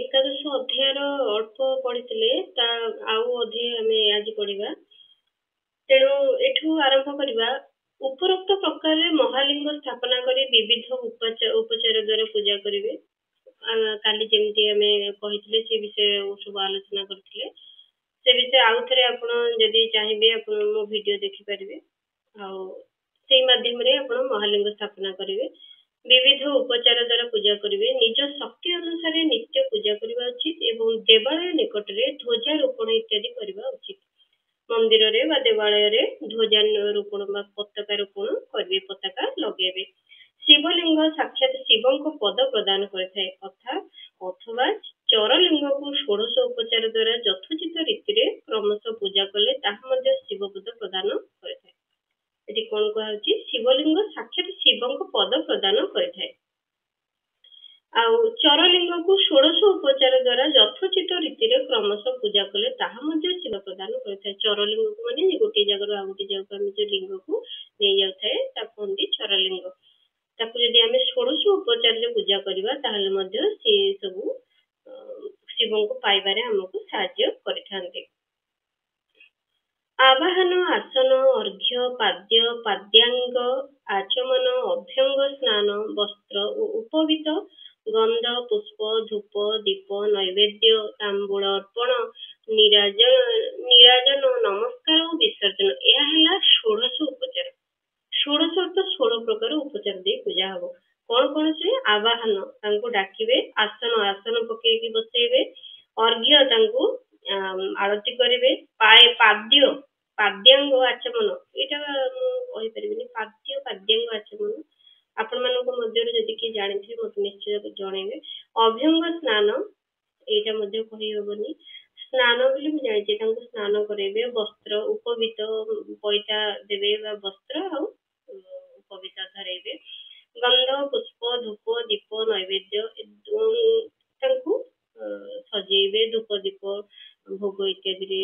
ଏକାଦଶ ଅଧ୍ୟାୟର ଅଳ୍ପ ପଢିଥିଲେ ତା ଆଉ ଅଧ୍ୟାୟ ଆମେ ଆଜି ପଢିବା। ତେଣୁ ଏଠୁ ଆରମ୍ଭ କରିବା। ଉପରୋକ୍ତ ପ୍ରକାରରେ ମହାଲିଙ୍ଗ ସ୍ଥାପନା କରି ବିବିଧ ଉପଚାର ଦ୍ୱାରା ପୂଜା କରିବେ। କାଲି ଯେମିତି ଆମେ କହିଥିଲେ ସେ ବିଷୟ ସବୁ ଆଲୋଚନା କରିଥିଲେ। ସେ ବିଷୟ ଆଉ ଥରେ ଆପଣ ଯଦି ଚାହିଁବେ ଆପଣ ମୋ ଭିଡିଓ ଦେଖିପାରିବେ। ଆଉ ସେଇ ମାଧ୍ୟମରେ ଆପଣ ମହାଲିଙ୍ଗ ସ୍ଥାପନା କରିବେ। ବିବିଧ ଉପଚାର ଦ୍ୱାରା ପୂଜା କରିବେ। ନିଜ ଶକ୍ତି ଅନୁସାରେ ନିତ୍ୟ ପୂଜା କରିବା ଉଚିତ ଏବଂ ଦେବାଳୟ ନିକଟରେ ଧ୍ୱଜାରୋପଣ ଇତ୍ୟାଦି କରିବା ଉଚିତ। ମନ୍ଦିରରେ ବା ଦେବାଳୟରେ ଧ୍ୱଜାରୋପଣ ବା ପତାକା ରୋପଣ କରିବେ, ପତାକା ଲଗେଇବେ। ଶିବଲିଙ୍ଗ ସାକ୍ଷାତ ଶିବଙ୍କ ପଦ ପ୍ରଦାନ କରିଥାଏ ଅଥବା ଚରଲିଙ୍ଗକୁ ଷୋଡଶ ଉପଚାର ଦ୍ୱାରା ଯଥୋଚିତ ରୀତିରେ କ୍ରମଶଃ ପୂଜା କଲେ ତାହା ମଧ୍ୟ ଶିବପଦ ପ୍ରଦାନ କରିଥାଏ। ଏଠି କଣ କୁହାଯାଉଛି? ଶିବଲିଙ୍ଗ ସାକ୍ଷାତ ଶିବଙ୍କ ପଦ ପ୍ରଦାନ କରିଥାଏ। ଆଉ ଚରଲିଙ୍ଗକୁ ଷୋଡଶ ଉପଚାର ଦ୍ୱାରା ଯଥୋଚିତ ରୀତିରେ କ୍ରମଶଃ ପୂଜା କଲେ ତାହା ମଧ୍ୟ ଶିବ ପ୍ରଦାନ କରିଥାଏ। ଚରଲିଙ୍ଗକୁ ମାନେ ଗୋଟିଏ ଜାଗାରୁ ଆଉ ଗୋଟିଏ ଜାଗାକୁ ଆମେ ଯୋଉ ଲିଙ୍ଗକୁ ନେଇଯାଉଥାଏ ତାକୁ କୁହନ୍ତି ଚରଲିଙ୍ଗ। ତାକୁ ଯଦି ଆମେ ଷୋଡଶ ଉପଚାରରେ ପୂଜା କରିବା ତାହେଲେ ମଧ୍ୟ ସେ ସବୁ ଶିବଙ୍କୁ ପାଇବାରେ ଆମକୁ ସାହାଯ୍ୟ କରିଥାନ୍ତି। ଆବାହନ, ଆସନ, ଅର୍ଘ୍ୟ, ପାଦ୍ୟ, ପାଦ୍ୟାଙ୍ଗ, ଆଚମନ, ଅଭ୍ୟଙ୍ଗ ସ୍ନାନ, ବସ୍ତ୍ର ଓ ଉପବିତ, ଗନ୍ଧ, ପୁଷ୍ପ, ଧୂପ, ଦୀପ, ନୈବେଦ୍ୟ, ତାମ୍ବୁଳ ଅର୍ପଣ, ନିରାଜନ, ନମସ୍କାର ଓ ବିସର୍ଜନ, ଏହା ହେଲା ଷୋଡଶ ଉପଚାର। ଷୋଡଶ ଅର୍ଥ 16 ପ୍ରକାର ଉପଚାର ଦେଇ ପୂଜା ହବ। କଣ କଣ ସେ? ଆବାହନ, ତାଙ୍କୁ ଡାକିବେ। ଆସନ ପକେଇକି ବସେଇବେ। ଅର୍ଘ୍ୟ, ତାଙ୍କୁ ଆଳତି କରିବେ। ପାଦ୍ୟାଙ୍ଗ ଆଚମନ, ଏଇଟା ମୁଁ କହିପାରିବିନି। ପାଦ୍ୟାଙ୍ଗ ଆଚମନ ଆପଣ ମାନଙ୍କ ମଧ୍ୟରୁ ଯଦି କିଏ ଜାଣିଥିବେ ମତେ ନିଶ୍ଚୟ ଜଣେଇବେ। ଅଭ୍ୟଙ୍ଗ ସ୍ନାନ, ଏଇଟା ମଧ୍ୟ କହିହବନି। ସ୍ନାନ ବୋଲି ମୁଁ ଜାଣିଛି, ତାଙ୍କୁ ସ୍ନାନ କରାଇବେ। ବସ୍ତ୍ର, ଉପବିତ, ପଇତା ଦେବେ ବା ବସ୍ତ୍ର ଆଉ ଉପବିତ ଧରେଇବେ। ଗନ୍ଧ, ପୁଷ୍ପ, ଧୂପ, ଦୀପ, ନୈବେଦ୍ୟ, ତାଙ୍କୁ ସଜେଇବେ। ଧୂପ, ଦୀପ, ଭୋଗ ଇତ୍ୟାଦିରେ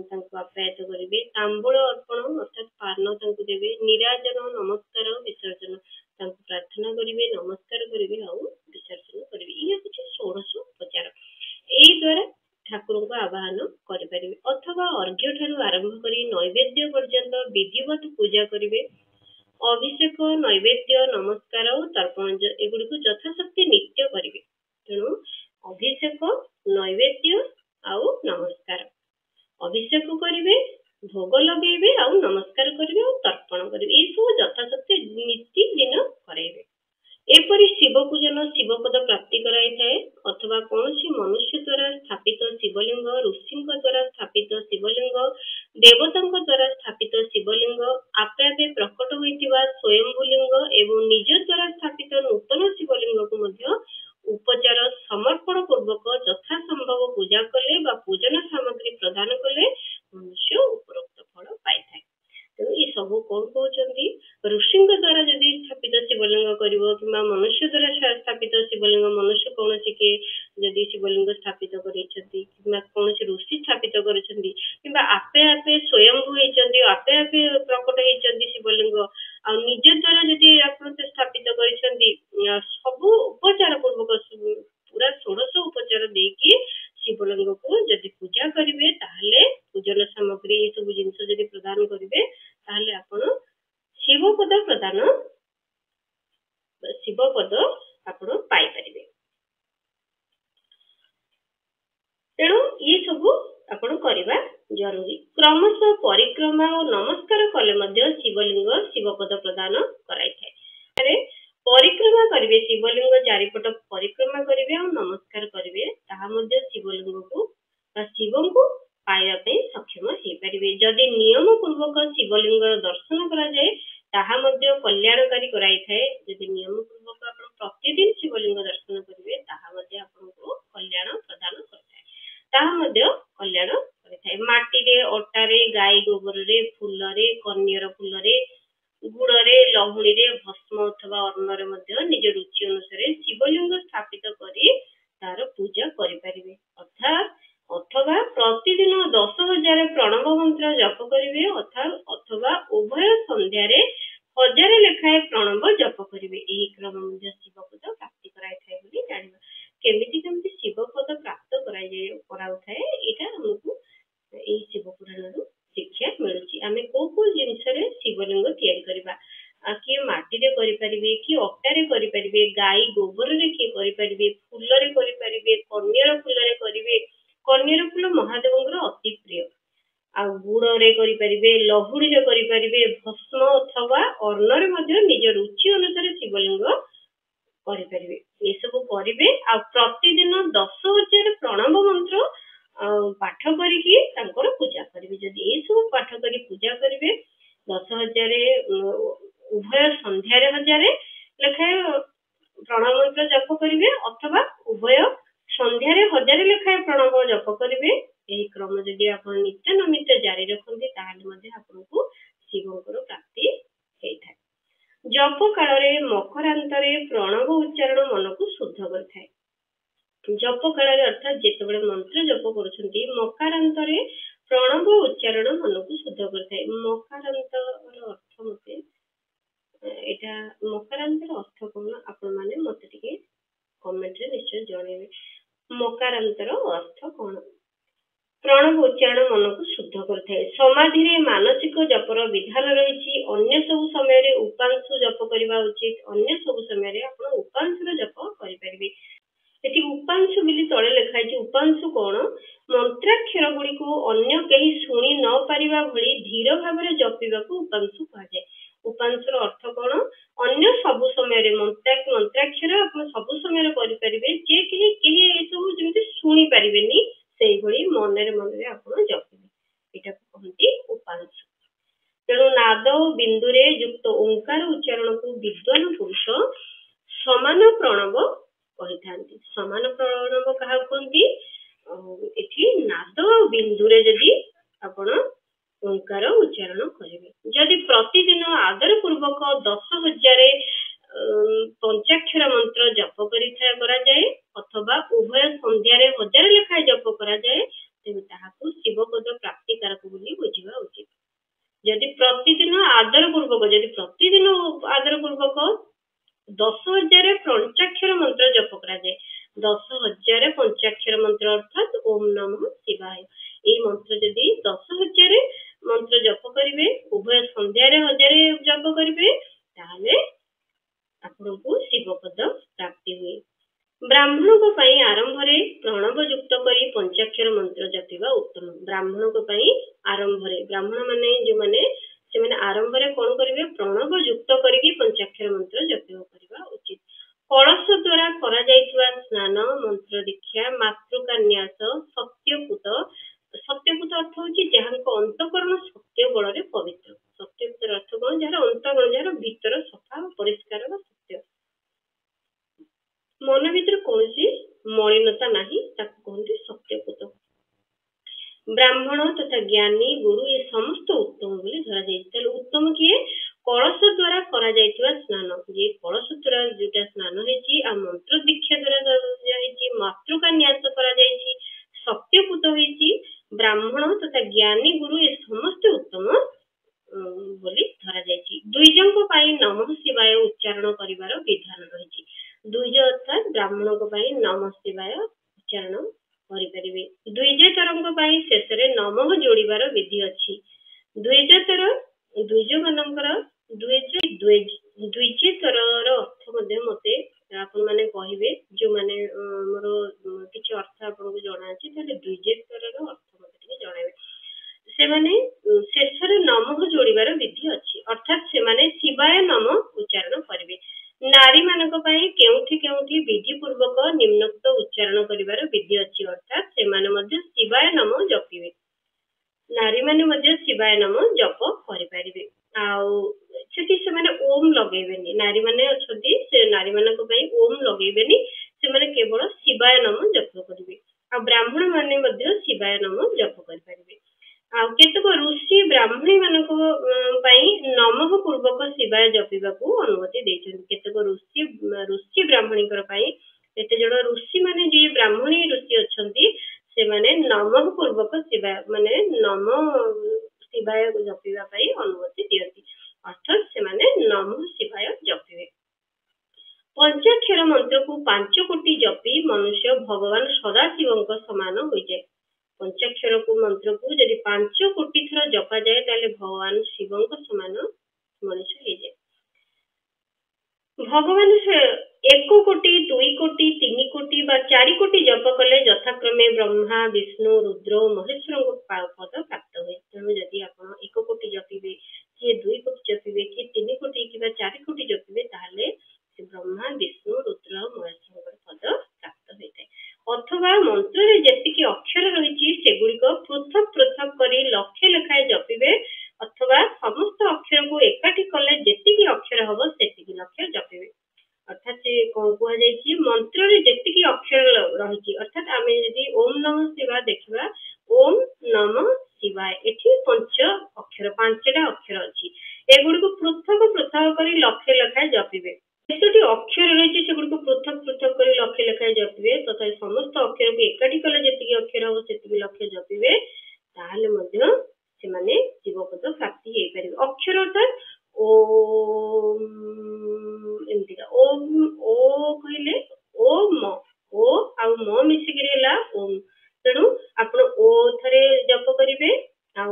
ତାଙ୍କୁ ଆପ୍ୟାୟିତ କରିବେ। ତାମ୍ବୁଳ ଅର୍ପଣ ଅର୍ଥାତ୍ ପାନ ତାଙ୍କୁ ଦେବେ। ନିରାଜନ, ନମସ୍କାର, ବିସର୍ଜନ, ତାଙ୍କୁ ପ୍ରାର୍ଥନା କରିବେ, ନମସ୍କାର କରିବେ ଆଉ ବିସର୍ଜନ କରିବେ। ଇଏ ହଉଛି ଷୋଡଶ ଉପଚାର। ଏଇ ଦ୍ୱାରା ଠାକୁରଙ୍କୁ ଆବାହନ କରିପାରିବେ। ଅଥବା ଅର୍ଘ୍ୟ ଠାରୁ ଆରମ୍ଭ କରି ନୈବେଦ୍ୟ ପର୍ଯ୍ୟନ୍ତ ବିଧିବତ ପୂଜା କରିବେ। ଅଭିଷେକ, ନୈବେଦ୍ୟ, ନମସ୍କାର ଓ ତର୍ପଣ ଏଗୁଡିକୁ ଯଥାଶକ୍ତି ନିତ୍ୟ କରିବେ। ତେଣୁ ଅଭିଷେକ, ନୈବେଦ୍ୟ ଆଉ ନମସ୍କାର, ଅଭିଷେକ କରିବେ, ଭୋଗ ଲଗେଇବେ ଆଉ ନମସ୍କାର କରିବେ ଆଉ ତର୍ପଣ କରିବେ। ଏଇ ସବୁ ଯଥାଶକ୍ତି ନୀତି ଦିନ କରାଇବେ। ଏପରି ଶିବ ପୂଜନ ଶିବପଦ ପ୍ରାପ୍ତି କରାଇଥାଏ। ଅଥବା କୌଣସି ମନୁଷ୍ୟ ଦ୍ୱାରା ସ୍ଥାପିତ ଶିବଲିଙ୍ଗ, ଋଷିଙ୍କ ଦ୍ୱାରା ସ୍ଥାପିତ ଶିବଲିଙ୍ଗ, ଦେବତାଙ୍କ ଦ୍ୱାରା ସ୍ଥାପିତ ଶିବଲିଙ୍ଗ, ଆପେ ଆପେ ପ୍ରକଟ ହୋଇଥିବା ସ୍ୱୟଂଭୂଲିଙ୍ଗ ଏବଂ ନିଜ ଦ୍ୱାରା ସ୍ଥାପିତ ନୂତନ ଶିବଲିଙ୍ଗକୁ ମଧ୍ୟ ଉପଚାର ସମର୍ପଣ ପୂର୍ବକ ଯଥା ସମ୍ଭବ ପୂଜା କଲେ ବା ପୂଜନ ସାମଗ୍ରୀ ପ୍ରଦାନ କଲେ ମନୁଷ୍ୟ ଉପରୋକ୍ତ ଫଳ ପାଇଥାଏ। ତେଣୁ ଏ ସବୁ କଣ କହୁଛନ୍ତି? ଋଷିଙ୍କ ଦ୍ୱାରା ଯଦି ସ୍ଥାପିତ ଶିବଲିଙ୍ଗ କରିବ କିମ୍ବା ମନୁଷ୍ୟ ଦ୍ୱାରା ସ୍ଥାପିତ ଶିବଲିଙ୍ଗ, ମନୁଷ୍ୟ କୌଣସି କିଏ ଯଦି ଶିବଲିଙ୍ଗ ସ୍ଥାପିତ କରିଛନ୍ତି କିମ୍ବା କୌଣସି ଋଷି ସ୍ଥାପିତ କରିଛନ୍ତି କିମ୍ବା ଆପେ ଆପେ ସ୍ୱୟଂଭୂ ହେଇଛନ୍ତି, ଆପେ ଆପେ ପ୍ରକଟ ହେଇଛନ୍ତି ଶିବଲିଙ୍ଗ, ଆଉ ନିଜ ଦ୍ୱାରା ଯଦି ଆପଣ ସ୍ଥାପିତ କରିଛନ୍ତି, ସବୁ ଉପଚାର ପୂର୍ବକ ପୁରା ଷୋଡଶ ଉପଚାର ଦେଇକି ଶିବଲିଙ୍ଗକୁ ଯଦି ପୂଜା କରିବେ ତାହେଲେ ପୂଜନ ସାମଗ୍ରୀ ଏଇ ସବୁ ଜିନିଷ ଯଦି ପ୍ରଦାନ କରିବେ ତାହେଲେ ଆପଣ ଶିବପଦ ଆପଣ ପାଇପାରିବେ। ତେଣୁ ଇଏ ସବୁ ଆପଣ କରିବା ଜରୁରୀ। କ୍ରମଶଃ ପରିକ୍ରମା ଓ ନମସ୍କାର କଲେ ମଧ୍ୟ ଶିବଲିଙ୍ଗ ଶିବପଦ ପ୍ରଦାନ କରାଇଥାଏ। ପରିକ୍ରମା କରିବେ, ଶିବଲିଙ୍ଗ ଚାରିପଟ ପରିକ୍ରମା କରିବେ ଆଉ ନମସ୍କାର କରିବେ, ତାହା ମଧ୍ୟ ଶିବଲିଙ୍ଗକୁ ବା ଶିବଙ୍କୁ ପାଇବା ପାଇଁ ସକ୍ଷମ ହେଇପାରିବେ। ଯଦି ନିୟମ ପୂର୍ବକ ଶିବଲିଙ୍ଗ ଦର୍ଶନ କରାଯାଏ ତାହା ମଧ୍ୟ କଲ୍ୟାଣକାରୀ କରାଇଥାଏ। ଯଦି ନିୟମ ପୂର୍ବକ ଆପଣ ପ୍ରତିଦିନ ଶିବଲିଙ୍ଗ ଦର୍ଶନ କରିବେ ତାହା ମଧ୍ୟ ଆପଣଙ୍କୁ କଲ୍ୟାଣ ପ୍ରଦାନ କରିଥାଏ। ତାହା ମଧ୍ୟ କଲ୍ୟାଣ କରିଥାଏ। ମାଟିରେ, ଅଟାରେ, ଗାଈ ଗୋବରରେ, ଫୁଲରେ, କନିଅର ଫୁଲରେ, ଗୁଡରେ, ଲହୁଣୀରେ, ଭସ୍ମ ଅଥବା ଅନ୍ନରେ ମଧ୍ୟ ନିଜ ରୁଚି ଅନୁସାରେ ଶିବଲିଙ୍ଗ ସ୍ଥାପିତ କରି ତାର ପୂଜା କରିପାରିବେ। ଅଥବା ପ୍ରତିଦିନ 10,000 ପ୍ରଣବ ମନ୍ତ୍ର ଜପ କରିବେ ଅଥବା ଉଭୟ ସନ୍ଧ୍ୟାରେ 1000 ଲେଖାଏଁ ପ୍ରଣବ ଜପ କରିବେ। ଏହି କ୍ରମ ମଧ୍ୟ ଶିବପଦ ପ୍ରାପ୍ତି କରାଇଥାଏ ବୋଲି ଜାଣିବା। କେମିତି ଶିବପଦ ପ୍ରାପ୍ତି करि परिबे कि अटारे करि परिबे गाई गोबर रे कि करि परिबे फूल रे करि परिबे कन्यर फूल रे करिवे कन्यर फूल महादेवଙ୍କର अति प्रिय आ गुड़ रे करि परिबे लहुड़ी रे करि परिबे भस्म अथवा अन्न रे मध्ये निज रुचि अनुसार शिवलिंग करि परिबे ए सब करिवे आ प्रतिदिन 10,000 प्रणव मंत्र पाठ करिकी तांकर पूजा करिवे जदि ए सब पाठ करी पूजा करिवे 10,000 उभय संध्या रे 1000 लेखाए प्रणव मंत्र जप करिवे अथवा उभय संध्या रे 1000 लेखाए प्रणव जप करिवे एही क्रम जदि आपण नित्य नमित जारी रखन्ति ताहाले मध्ये आपनको शिवଙ୍କର प्राप्ति हेइथाय जप काल रे मकरांतरे प्रणव उच्चारण मन को शुद्ध करथाय जप काल रे अर्थात जेतेबेले मंत्र जप करूछन्ति मकारांतरे प्रणव उच्चारण मन को शुद्ध करथाय मकारांतर अर्थ मते एटा मकारांतर अर्थ कोन आपण माने मते टिके कमेंट रे निश्चय जणेबे मकारांतर अर्थ कोन प्रणव उच्चारण मन को शुद्ध करथाय समाधि रे मानसिक जपर विधान रहिछि अन्य सब समय रे उपांशु जप करिबा उचित अन्य सब समय रे आपण उपांशु जप करि परिबे एठी उपांशु बिली तळे लेखा अछि उपांशु कोन मंत्राक्षर गुडी को अन्य केही सुनी न परिबा भली धीर भाबरे जपिबा को उपांशु कहा जाय उपांशुर अर्थ कोन अन्य सब समय रे मंत्राक्षर आपण सब समय रे करि परिबे जे केही केही ए सब जेंति सुनी परिबेनी सेही भली मनरे आपण जपिबे एटा कहंती उपांशु तेणु नाद बिंदु रे युक्त ओंकार उच्चारण को विद्वान पुरुष समान प्रणव कहिथांती समान प्रणव कहा कहंती एठी नाद बिंदु रे जदी आपण ओंकार उच्चारण करिवे जदि प्रतिदिन आदर पूर्वक 10,000 पंचाक्षर मंत्र जप करा जाए अथवा उभय संध्या रे 1000 लेखाए जप करा जाए तेबे ताहाकु शिवपद प्राप्ति कारक बोली बुझिबा उचित जदि प्रतिदिन आदर पूर्वक 10,000 पंचाक्षर मंत्र जप करा जाए 10,000 पंचाक्षर मंत्र अर्थात ओम नमः शिवाय ए मंत्र जदि 10,000 मंत्र जप करिवे उभय संध्या रे 1000 जप करिवे ताले आपनको शिवपद प्राप्ति हुए ब्राह्मण को पई आरंभ रे प्रणव युक्त करी पंचाक्षर मंत्र जपिबा उत्तम ब्राह्मण को पई आरंभ रे ब्राह्मण माने जो माने से माने आरंभ रे कोन करिवे प्रणव युक्त करी पंचाक्षर मंत्र जपिबा करिबा उचित कलश द्वारा करा जायतिबा स्नान मंत्र दीक्षा मातृकान्यास सत्यपुत अर्थ होची जहांको अंतःकरण सत्य बल रे पवित्र सत्यपुत अर्थ कोन जहार अंतःकरण जहार भीतर सफा परिष्कार व सत्य मन भीतर कोनसी मलिनता नाही ताको कहंती सत्यपुत ब्राह्मण तथा ज्ञानी गुरु ये समस्त उत्तम बोली धरा जायछि उत्तम किए कलश द्वारा करा जायतिबा स्नान जे कलश द्वारा जेटा स्नान हेछि आ मंत्र दीक्षा द्वारा जायछि मातृकान्यास करा जायछि सत्यपुत हेछि ब्राह्मण तथा ज्ञानी गुरु ये समस्त उत्तम बोली धरा जायछि दुईजनक पई नमः शिवाय उच्चारण करिवार विधान रहिछि दुईज अर्थात ब्राह्मण को पई नमः शिवाय उच्चारण करि परिबे दुईज तरंग पई शेषरे नमः जोड़ीबार विधि अछि दुईज मानकर दुईज तरर अर्थ मध्ये मते आपण माने कहिबे जो माने मोर किछ अर्थ आपन को जणा अछि ताले दुईज तरर अर्थ मते जणाइबे से माने शेषरे नमः जोड़ीबार विधि अछि अर्थात से माने शिवाय नमः उच्चारण करिवे नारी मानक पई केउठी विधि पूर्वक निम्नोक्त उच्चारण करिवार विधि अछि अर्थात से माने मध्ये शिवाय नमः जपिवे नारी माने मध्ये शिवाय नमः जप करि परिबे आउ सेठी से माने ओम लगेबेनी नारी माने अछंती से नारी मानक पई ओम लगेबेनी से माने केवल शिवाय नमः जप करिवे आ ब्राह्मण माने मध्ये शिवाय नमः जप करि परिबे आ केतक ऋषि ब्राह्मणी मानक पई नमः पूर्वक शिवाय जपिबा को अनुमति दैछन केतक ऋषि ब्राह्मणीकर पई एते जण ऋषि माने जे ब्राह्मणी ऋषि अछंती से माने नमः पूर्वक शिवाय माने नमः शिवाय जपिबा पई अनुमति दियति अर्थात से माने नमः शिवाय जपिबे पंचाक्षर मंत्र को 5 कोटी जपी मनुष्य भगवान सदाशिवଙ୍କ समान होई जाय पंचाक्षर को मंत्र को यदि 5 कोटी थर जपा जाए ताले भगवान शिवଙ୍କ समान मनुष्य हो जाए भगवान 1 कोटी 2 कोटी 3 कोटी बा 4 कोटी जप कले यथाक्रमे ब्रह्मा विष्णु रुद्र महेश्वर पद प्राप्त हुए। तेणु जदि आप 1 कोटी जपिबे किए 2 कोटी जपिबे कि 3 कोटी कि 4 कोटी जपिबे ताहले से ब्रह्मा विष्णु रुद्र महेश्वर पद प्राप्त होता है। अथवा मंत्र रे जेतिकी अक्षर रही सेगुड़िक पृथक पृथक करी लक्षे लेखाए जपिबे अथवा समस्त अक्षर को एकाठी कले जेतिकी अक्षर हबो सेतिकी लक्ष्य जपिबे। अर्थात से कौन कुआ जायछि मंत्र रे जेतिकी अक्षर रही अर्थात आमे यदि ओम नमः शिवाय देखिबा ओम नमः शिवाय एठी पंच अक्षर 5टा अक्षर अछि एगुड़ी को पृथक पृथक करी लक्षे लेखाए जपिबे। जेतोटी अक्षर रही सेगुड़ी पृथक पृथक करी लक्षे लेखाए जपिबे तथा समस्त अक्षर को एकाठी कले जेतिकी अक्षर हबो सेतिकी लक्ष्य जपिबे ताहले मध्य से माने शिवपद प्राप्ति हेई परिबे। अक्षर अर्थात ओम एमतिका ओम ओ कहले ओम ओ आ म मिसिकरी हला ओम। तेणु आपण ओ थरे जप करिवे आ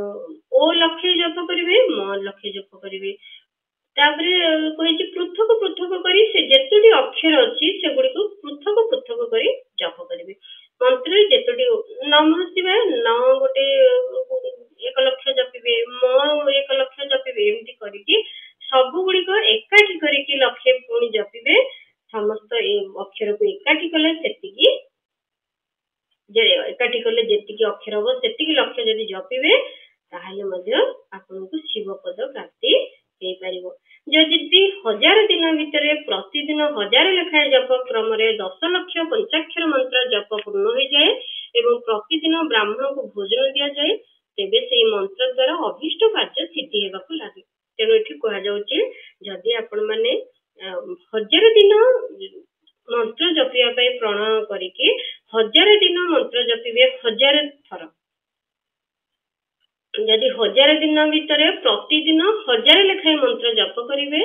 ओ लक्ष्य जप करिवे म लक्ष्य जप करिवे। तापरे कहि पृथक पृथक करी से जेतोटी अक्षर अछि सेगुडी को पृथक पृथक करी जप करिवे। मंत्र जेतोटी नमः शिवाय न गोटे 1 लक्ष जपिबे म 1 लक्ष जपिबे एमती करिकि सब गुडी को एकाठी करिकि लक्ष्य पुणी जपिबे। समस्त अक्षर को एकाठी कले सेतिकी जे एकाठी कले जेतिकी अक्षर हबो सेतिकी लक्ष्य जदि जपिबे ताहले मध्य आपनको शिवपद प्राप्ति हेई परिबो। जदि 1000 दिन भितरे प्रतिदिन 1000 लेखाए जप क्रम रे 10 लक्ष पंचाक्षर मंत्र जप पूर्ण हो जाए एवं प्रतिदिन ब्राह्मण को भोजन दिया जाए तेबे से मंत्र द्वारा अभिष्ट कार्य सिद्धि हेबाकु लागे। तेणु एठी कहा जाउची जदि आपण माने 1000 दिन मंत्र जपिया पई प्रण करिके 1000 दिन मंत्र जपिबे 1000 थर जदि 1000 दिन भितरे प्रतिदिन 1000 लेखाए मंत्र जप करिवे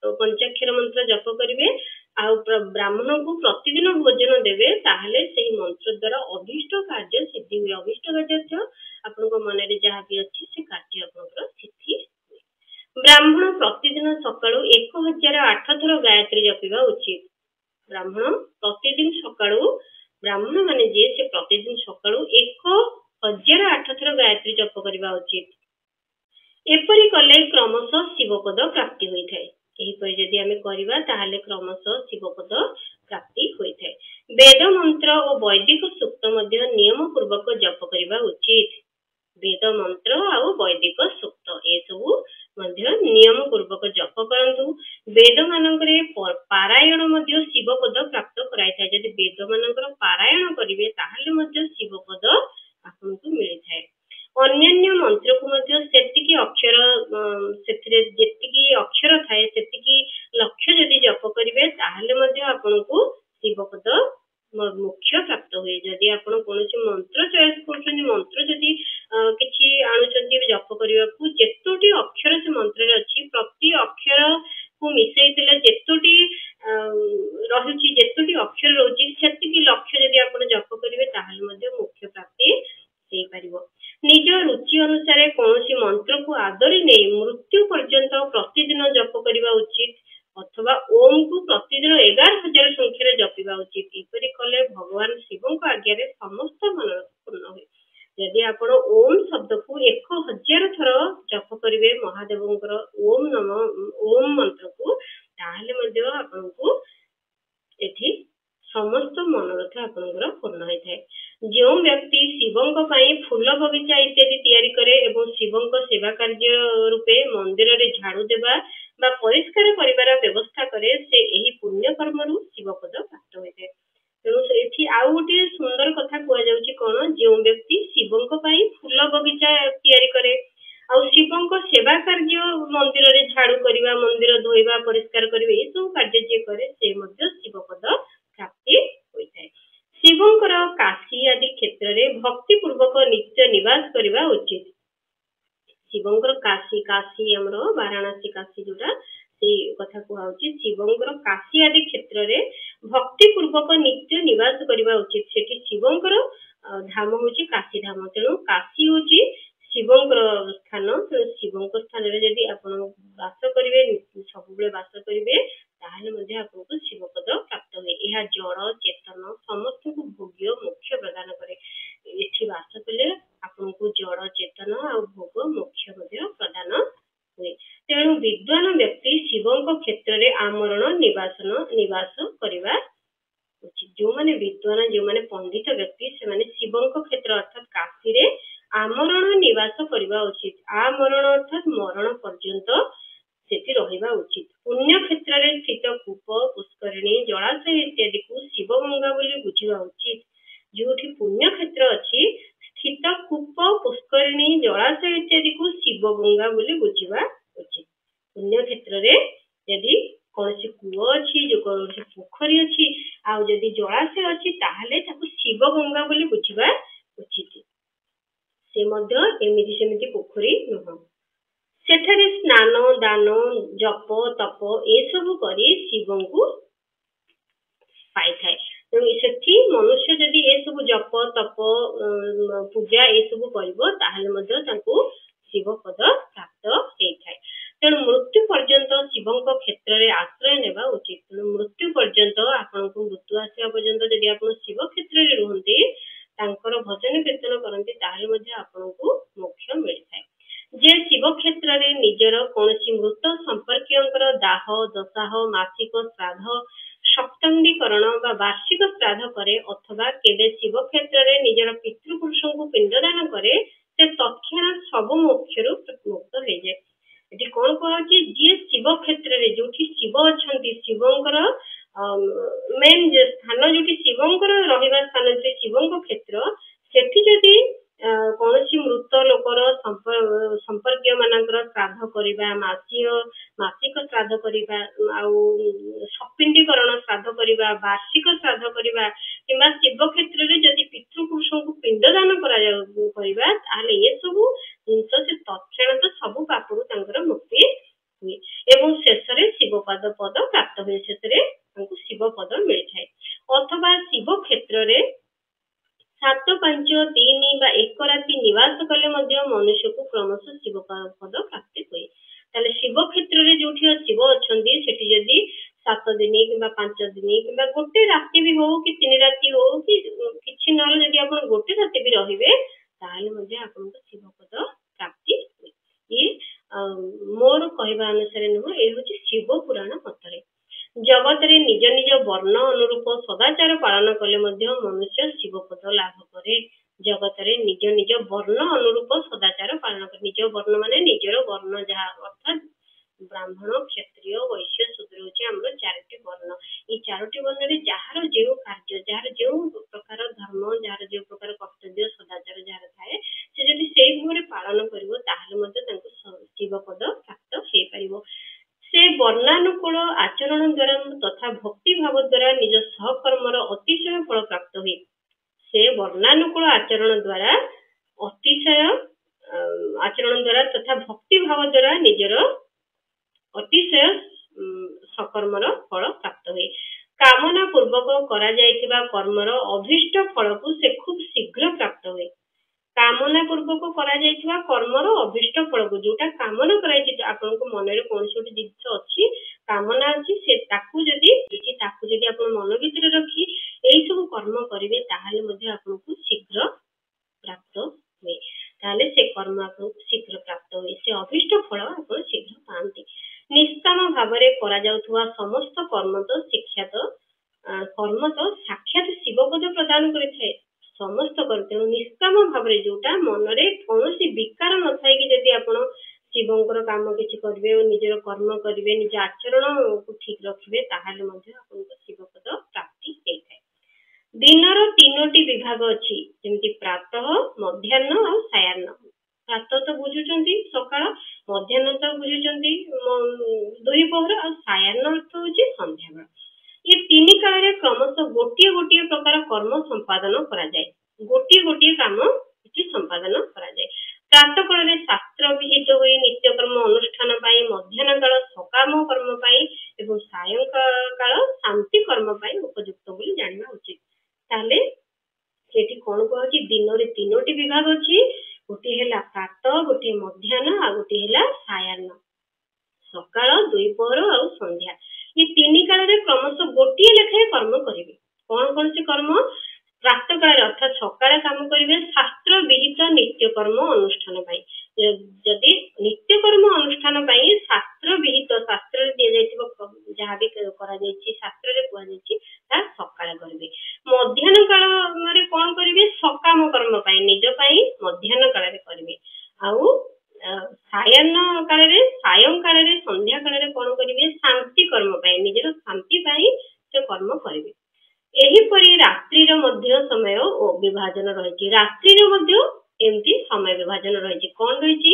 तो पंचाक्षर मंत्र जप करिवे आ ब्राह्मण को प्रतिदिन भोजन देवे ताहले सेही मंत्र द्वारा अभिष्ट कार्य सिद्धि हुए। अभिष्ट कार्य आपन को मन रे जहा भी अछि से कार्य आपन सिद्धि। ब्राह्मण प्रतिदिन सकाळू 1008 थर गायत्री जपिबा उचित। ब्राह्मण प्रतिदिन सकाळू ब्राह्मण माने जे से प्रतिदिन सकाळू 1008 थर गायत्री जप करबा उचित। एपरि कले क्रमशः शिवपद प्राप्ति होई थाए। एही परि जदि हमें करबा ताहाले क्रमशः शिवपद प्राप्ति होई थाए। वेद मंत्र और वैदिक सूक्त मध्य नियम पूर्वक जप करबा उचित। वेद मंत्र आ वैदिक सूक्त ए सब मध्य नियम पूर्वक जप करंतु। वेद मानकरे पारायण मध्य शिवपद प्राप्त कराई थाए। जदि वेद मानकर पारायण करिवे ताहाले मध्य शिवपद आपनको मिली थाए। अन्य मंत्र को मध्य सेतिकी अक्षर सेतिरे जेतिकी अक्षर थाए सेतिकी लक्ष्य जदि जप करिवे ताहाले मध्य आपनको शिवपद मुख्य प्राप्त हुए। जदि आपण कोनोसी मंत्र चॉइस करछन मंत्र जदि किछि आणुचंती जप करिवाकू जेतोटी अक्षर से मंत्र रे अछि प्रति अक्षर को मिसई दिले जेतोटी रहुची जेतोटी अक्षर रहउची सेतिकी लक्ष्य जदि आपण जप करिवे ताहाले मध्य मुख्य प्राप्ति हेई परिबो। निज रुचि अनुसार कोनोसी मंत्र को आदरी नै मृत्यु पर्यंत प्रतिदिन जप करिवा उचित अथवा ओम को प्रतिदिन 11000 संख्या जपिबा उचित। इपरि कले भगवान शिव को आज्ञा रे समस्त मनोरथ पूर्ण होय। यदि आपण ओम शब्द को 1000 थर जप करिवे महादेवंकर ओम नमः ओम मंत्र को ताहले मध्य आपनको एठी समस्त मनोरथ आपनकर पूर्ण होय थाए। जो व्यक्ति शिवंक पई फूल बगीचा इत्यादि तैयारी करे एवं शिवंक सेवा कार्य रूपे मंदिर रे झाड़ू देबा बा परिष्कार करिवार व्यवस्था करे से एही पुण्य कर्म रु शिवपद प्राप्त होय थाए। तेणु एठी आउ गोटे सुंदर कथा कुआ जाउची कोन जो व्यक्ति शिवंक पई फूल बगीचा तैयारी करे आ शिवंक सेवा कार्य मंदिर रे झाड़ू करिवा मंदिर धोइबा परिष्कार करिवे ए सब कार्य जे करे से मध्य शिवपद प्राप्ति होय थाए। शिवंकर काशी आदि क्षेत्र रे भक्ति पूर्वक नित्य निवास करबा उचित। शिवंकर काशी काशी हमरो वाराणसी काशी जोटा से कथा कुआउची शिवंकर काशी आदि क्षेत्र रे भक्ति पूर्वक नित्य निवास करबा उचित। सेठी शिवंकर धाम होची काशी धाम। तेणु काशी होची शिवंकर स्थान। तेणु शिवंकर स्थान रे जदि आपण वास करिवे सब बेले वास करिवे ताहले मध्ये आपको शिवपद प्राप्त हुए। यह जड़ चेतन समस्त को भोग्य मोक्ष प्रदान करे। एठी वास कले आपको जड़ चेतन और भोग मोक्ष प्रदान हुए। तेणु विद्वान व्यक्ति शिवों क्षेत्र में आमरण निवास करवा उचित। जो माने विद्वान जो माने पंडित व्यक्ति से माने शिवों क्षेत्र अर्थात काशी रे आमरण निवास करवा उचित। आमरण अर्थात मरण पर्यंत सेठी रहिबा उचित। पुण्य क्षेत्र रे स्थित कूप पुष्करिणी जलाशय इत्यादि को शिवगंगा बोली बुझिबा उचित। जोठी पुण्य क्षेत्र अछि स्थित कूप पुष्करिणी जलाशय इत्यादि को शिवगंगा बोली बुझिबा उचित। पुण्य क्षेत्र रे यदि कौनसी कूप अछि जो कौनसी पोखरी अछि आ यदि जलाशय अछि ताहले ताकू शिवगंगा बोली बुझिबा उचित। से मध्य एमिति सेमिति पोखरी नुह। सेठारे स्नान दान जप तप ए सब करी शिवं को पाई थाए। तेणु सेठी मनुष्य जदि ए सब जप तप पूजा ए सब करिवो ताहले मध्य तांको शिव पद प्राप्त होई थाए। तेणु मृत्यु पर्यंत शिवं क्षेत्र रे आश्रय नेबा उचित। तेणु मृत्यु पर्यंत आपन को मृत्यु आसिया पर्यंत जदि आपन शिव क्षेत्र रे रहंती तांकर भजन कीर्तन करंती ताहले मध्य आपन को मोक्ष मिल थाए। जे शिव क्षेत्र रे निजर कोनसी मृत संपर्कियंकर दाह दशाह मासिक श्राद्ध सप्तमीकरण बा वार्षिक श्राद्ध करे अथवा केबे शिव क्षेत्र रे निजर पितृपुरुषों को पिंडदान करे से तत्क्षणात सब मोक्षरु मुक्त हो जाए। एटी कोन कहछि जे शिव क्षेत्र रे जोठी शिव अछंती शिवंकर मेन जे स्थान जोठी शिवंकर रहिबा स्थान जे शिवंक क्षेत्र सेठी जदि कौनसी मृत लोकर संपर्कीय मानकर श्राद्ध करिबा मासिक श्राद्ध करिबा आउ सपिंडीकरण श्राद्ध करिबा वार्षिक श्राद्ध करिबा किबा शिव क्षेत्र रे जदि पितृपुरुषों को पिंडदान करिबा ताले ये सब जिनस से तत्क्षणात सब पापरु तांकर मुक्ति हुए एवं शेषरे शिवपद पद प्राप्त हुए। शेषरे तांको शिवपद मिल थाए। अथवा शिव क्षेत्र रे 7 5 3 बा 1 राति निवास कले मध्य मनुष्य को क्रमशः शिव पद प्राप्ति हुए। ताले शिव क्षेत्र रे जोठी शिव अछंती सेठी जदी 7 दिन किबा 5 दिन किबा गोटे राति भी हो कि 3 राति हो कि किछि नल जदी आपण गोटे राति भी रहिबे ताले मध्य आपण को शिव पद प्राप्ति हुए। ये मोर कहबा अनुसार नुह ए होची शिव पुराण मतरे। जगत रे निज निज वर्ण अनुरूप सदाचार पालन कले मध्य मनुष्य शिव पद लाभ करे। जगत रे निज निज वर्ण अनुरूप सदाचार पालन करे। निज वर्ण माने निजर वर्ण जहा अर्थात ब्राह्मण क्षत्रिय वैश्य शूद्र होची हमर चारोटी वर्ण। ई चारोटी वर्ण रे जहार जेउ कार्य जहार जेउ प्रकार धर्म जहार जेउ प्रकार कर्तव्य सदाचार जहार थाए से जदि सेही भाबरे पालन करिवो ताहले मध्य तांको शिव पद प्राप्त हे परिवो। से वर्णानुकूल आचरण द्वारा तथा भक्ति भाव द्वारा निज सहकर्मर अतिशय फल प्राप्त हुए। से वर्णानुकूल आचरण द्वारा अतिशय आचरण द्वारा तथा भक्ति भाव द्वारा निजर अतिशय सकर्मर फल प्राप्त हुए। कामना पूर्वक करा जायतिबा कर्मर अभिष्ट फल को से खूब शीघ्र प्राप्त हुए। कामना पूर्वक करा जायतिबा कर्मर अभिष्ट फल को जोटा कामना करायछि आपन को मन रे कोन छोटी जिंस अछि कामना अछि से ताकू जदी आपन मन भीतर रखी एई सब कर्म करिवे ताहाले मध्ये आपन को शीघ्र प्राप्त हुए। ताहाले से कर्म आपन को शीघ्र प्राप्त हुए। से अभिष्ट फल आपन शीघ्र पांती। निष्काम भावरे करा जाउथवा समस्त कर्म तो साक्षात शिवपद प्रदान करिଥାଏ। समस्त करते निष्काम भाव जोटा मन रे कौनसी विकार न थाए कि जदि आपण शिवंकर काम किछि करबे और निजर कर्म करिवे निज आचरण को ठीक रखिबे ताहाले मध्ये आपण को शिवपद प्राप्ति हेइ थाए। दिनर 3टी विभाग अछि जेमिति प्रातः मध्याह्न और सायाह्न। प्रातः तो बुझुचंती सकाळ मध्याह्न तो बुझुचंती दुईपहर और सायाह्न अर्थ होछि संध्या बेला। ये 3 काल रे क्रमशः गोटिए गोटिए प्रकार कर्म संपादन करा जाय। गोटिए गोटिए काम इति संपादन करा जाय। प्रातः काल रे शास्त्र विहित होई नित्य कर्म अनुष्ठान पाई मध्याह्न काल सकाम कर्म पाई एवं सायं काल शांति कर्म पाई उपयुक्त बोली जानना उचित। ताले सेठी कोन कहछि दिन रे 3टी विभाग अछि। गोटी हेला प्रातः गोटी मध्याह्न आ गोटी हेला सायाह्न सकाळ दुईपहर और संध्या। ये 3 ବି କରାଯାଇଛି, ଶାସ୍ତ୍ରରେ କୁହାଯାଇଛି ତା ସକାଳେ କରିବେ। ମଧ୍ୟାହ୍ନ କାଳରେ କଣ କରିବେ? ସକାମ କର୍ମ ପାଇଁ, ନିଜ ପାଇଁ ମଧ୍ୟାହ୍ନ କାଳରେ କରିବେ। ଆଉ ସାୟନ କାଳରେ, ସାୟଂ କାଳରେ, ସନ୍ଧ୍ୟା କାଳରେ କଣ କରିବେ? ଶାନ୍ତି କର୍ମ ପାଇଁ, ନିଜର ଶାନ୍ତି ପାଇଁ ସେ କର୍ମ କରିବେ। ଏହିପରି ରାତ୍ରିର ମଧ୍ୟ ସମୟ ଓ ବିଭାଜନ ରହିଛି। ରାତ୍ରିର ମଧ୍ୟ ଏମିତି ସମୟ ବିଭାଜନ ରହିଛି। କଣ ରହିଛି?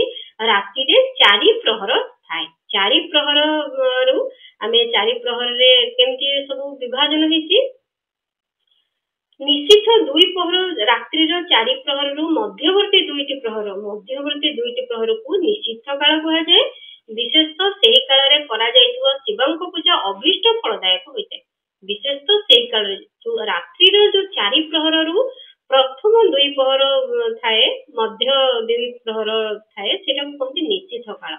ରାତିରେ 4 ପ୍ରହର ଥାଏ। 4 ପ୍ରହରରୁ ଆମେ 4 ପ୍ରହରରେ କେମିତି ସବୁ ବିଭାଜନ ହେଇଛି? ନିଶିଥ 2 ପ୍ରହର, ରାତ୍ରିର 4 ପ୍ରହରରୁ ମଧ୍ୟବର୍ତ୍ତୀ 2ଟି ପ୍ରହର, ମଧ୍ୟବର୍ତ୍ତୀ 2ଟି ପ୍ରହରକୁ ନିଶିଥ କାଳ କୁହାଯାଏ। ବିଶେଷତଃ ସେହି କାଳରେ କରାଯାଇଥିବା ଶିବଙ୍କ ପୂଜା ଅଭୀଷ୍ଟ ଫଳଦାୟକ ହୋଇଥାଏ। ବିଶେଷତଃ ସେହି କାଳରେ ରାତ୍ରିର ଯୋଉ 4 ପ୍ରହରରୁ ପ୍ରଥମ 2 ପ୍ରହର ଥାଏ, ମଧ୍ୟ 2 ପ୍ରହର ଥାଏ, ସେଟାକୁ କହନ୍ତି ନିଶିଥ କାଳ।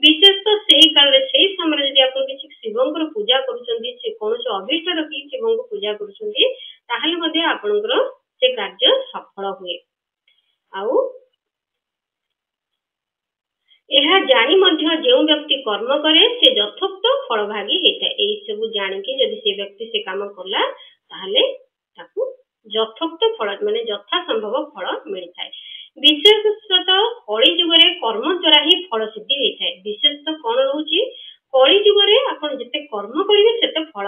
ବିଶେଷତଃ ସେହି କାଳରେ, ସେହି ସମୟରେ ଯଦି ଆପଣ କିଛି ଶିବଙ୍କର ପୂଜା କରୁଛନ୍ତି, ସେ କୌଣସି ଅଭୀଷ୍ଟ ରଖି ଶିବଙ୍କୁ ପୂଜା କରୁଛନ୍ତି, ତାହେଲେ ମଧ୍ୟ ଆପଣଙ୍କର ସେ କାର୍ଯ୍ୟ ସଫଳ ହୁଏ। ଆଉ ଏହା ଜାଣି ମଧ୍ୟ ଯେଉଁ ବ୍ୟକ୍ତି କର୍ମ କରେ ସେ ଯଥୋକ୍ତ ଫଳଭାଗୀ ହେଇଥାଏ। ଏଇ ସବୁ ଜାଣିକି ଯଦି ସେ ବ୍ୟକ୍ତି ସେ କାମ କଲା, ତାହେଲେ ତାକୁ ଯଥୋକ୍ତ ଫଳ, ମାନେ ଯଥା ସମ୍ଭବ ଫଳ ମିଳିଥାଏ। ବିଶେଷତଃ କଳି ଯୁଗରେ କର୍ମ ଦ୍ୱାରା ହିଁ ଫଳ ସିଦ୍ଧି ହେଇଥାଏ। ବିଶେଷତଃ କଣ ରହୁଛି? କଳି ଯୁଗରେ ଆପଣ ଯେତେ କର୍ମ କରିବେ ସେତେ ଫଳ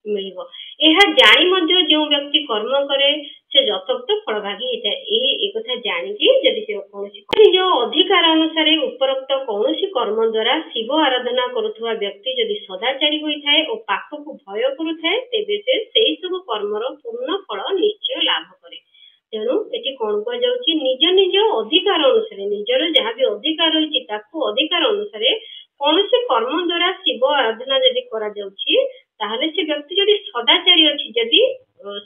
ମିଳିବ। ଏହା ଜାଣି ମଧ୍ୟ ଯେଉଁ ବ୍ୟକ୍ତି କର୍ମ କରେ ସେ ଯଥୋକ୍ତ ଫଳଭାଗୀ ହେଇଥାଏ। ଏ କଥା ଜାଣିକି ଯଦି ସେ କୌଣସି ନିଜ ଅଧିକାର ଅନୁସାରେ ଉପରୋକ୍ତ କୌଣସି କର୍ମ ଦ୍ୱାରା ଶିବ ଆରାଧନା କରୁଥିବା ବ୍ୟକ୍ତି ଯଦି ସଦାଚାରୀ ହୋଇଥାଏ ଓ ପାପକୁ ଭୟ କରୁଥାଏ, ତେବେ ସେ ସେହି ସବୁ କର୍ମର ପୂର୍ଣ୍ଣ ଫଳ ନିଶ୍ଚୟ ଲାଭ କରେ। ତେଣୁ ଏଠି କଣ କୁହାଯାଉଛି? ନିଜ ନିଜ ଅଧିକାର ଅନୁସାରେ, ନିଜର ଯାହା ବି ଅଧିକାର ରହିଛି ତାକୁ ଅଧିକାର ଅନୁସାରେ କୌଣସି କର୍ମ ଦ୍ୱାରା ଶିବ ଆରାଧନା ଯଦି କରାଯାଉଛି, ତାହେଲେ ସେ ବ୍ୟକ୍ତି ଯଦି ସଦାଚାରୀ ଅଛି, ଯଦି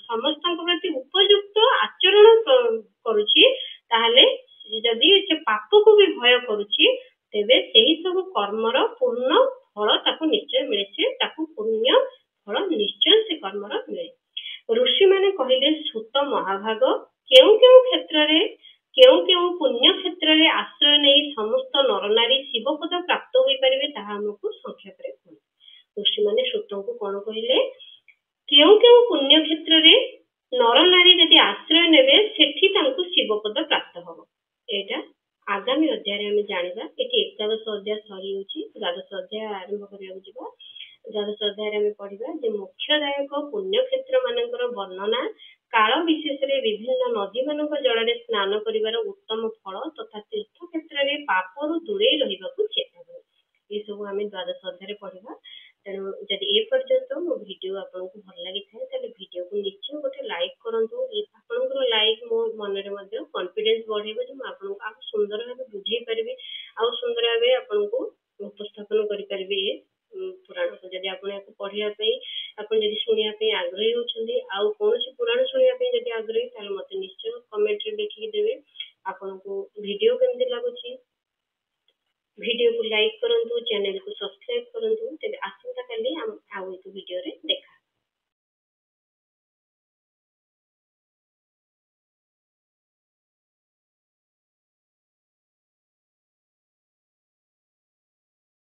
ସମସ୍ତଙ୍କ ପ୍ରତି ଉପଯୁକ୍ତ ଆଚରଣ କରୁଛି, ତାହେଲେ ଯଦି ସେ ପାପକୁ ବି ଭୟ କରୁଛି, ତେବେ ସେହି ସବୁ କର୍ମର ପୂର୍ଣ୍ଣ ଫଳ ତାକୁ ନିଶ୍ଚୟ ମିଳେ। ସେ ତାକୁ ପୁଣ୍ୟ ଫଳ ନିଶ୍ଚୟ ସେ କର୍ମର ମିଳେ। ଋଷିମାନେ କହିଲେ, ସୁତ ମହାଭାଗ, କେଉଁ କେଉଁ କ୍ଷେତ୍ରରେ, କେଉଁ କେଉଁ ପୁଣ୍ୟ କ୍ଷେତ୍ରରେ ଆଶ୍ରୟ ନେଇ ସମସ୍ତ ନରନାରୀ ଶିବପଦ ପ୍ରାପ୍ତ ହୋଇପାରିବେ, ତାହା ଆମକୁ ସଂକ୍ଷେପରେ କୁହନ୍ତି। ଋଷିମାନେ ସୁତଙ୍କୁ କଣ କହିଲେ? କେଉଁ କେଉଁ ପୁଣ୍ୟ କ୍ଷେତ୍ରରେ ନରନାରୀ ଯଦି ଆଶ୍ରୟ ନେବେ, ସେଠି ତାଙ୍କୁ ଶିବପଦ ପ୍ରାପ୍ତ ହବ। ଏଇଟା ଆଗାମୀ ଅଧ୍ୟାୟରେ ଆମେ ଜାଣିବା। ଏଠି 11ଶ ଅଧ୍ୟାୟ ସରିଯାଉଛି, 12ଶ ଅଧ୍ୟାୟ ଆରମ୍ଭ କରିବାକୁ ଯିବା। 12ଶ ଅଧ୍ୟାୟରେ ଆମେ ପଢିବା ଯେ ମୋକ୍ଷଦାୟକ ପୁଣ୍ୟ କ୍ଷେତ୍ର ମାନଙ୍କର ବର୍ଣ୍ଣନା, କାଳ ବିଶେଷରେ ବିଭିନ୍ନ ନଦୀ ମାନଙ୍କ ଜଳରେ ସ୍ନାନ କରିବାର ଉତ୍ତମ ଫଳ ତଥା ତୀର୍ଥ କ୍ଷେତ୍ରରେ ପାପରୁ ଦୂରେଇ ରହିବାକୁ ଚେତାବନୀ। ଏସବୁ ଆମେ 12ଶ ଅଧ୍ୟାୟରେ ପଢିବା। ତେଣୁ ଯଦି ଏ ପର୍ଯ୍ୟନ୍ତ ମୋ ଭିଡିଓ ଆପଣଙ୍କୁ ଭଲ ଲାଗିଥାଏ, ତାହେଲେ ଭିଡିଓକୁ ନିଶ୍ଚୟ ଗୋଟେ ଲାଇକ୍ କରନ୍ତୁ। ଆପଣଙ୍କର ଲାଇକ୍ ମୋ ମନରେ ମଧ୍ୟ କନଫିଡେନ୍ସ ବଢେଇବ ଯେ ମୁଁ ଆପଣଙ୍କୁ ଆଉ ସୁନ୍ଦର ଭାବେ ବୁଝେଇ ପାରିବି, ଆଉ ସୁନ୍ଦର ଭାବେ ଆପଣଙ୍କୁ ଉପସ୍ଥାପନ କରିପାରିବି ଏ ପୁରାଣକୁ। ଯଦି ଆପଣ ୟାକୁ ପଢିବା ପାଇଁ, ଆପଣ ଯଦି ଶୁଣିବା ପାଇଁ ଆଗ୍ରହୀ ହଉଛନ୍ତି, ଆଉ କୌଣସି ପୁରାଣ ଶୁଣିବା ପାଇଁ ଯଦି ଆଗ୍ରହୀ, ତାହେଲେ ମତେ ନିଶ୍ଚୟ କମେଣ୍ଟରେ ଲେଖିକି ଦେବେ ଆପଣଙ୍କୁ ଭିଡିଓ କେମିତି ଲାଗୁଛି। ଭିଡିଓକୁ ଲାଇକ୍ କରନ୍ତୁ, ଚ୍ୟାନେଲକୁ ସବସ୍କ୍ରାଇବ କରନ୍ତୁ। ତେବେ ଆସନ୍ତାକାଲି ଆଉ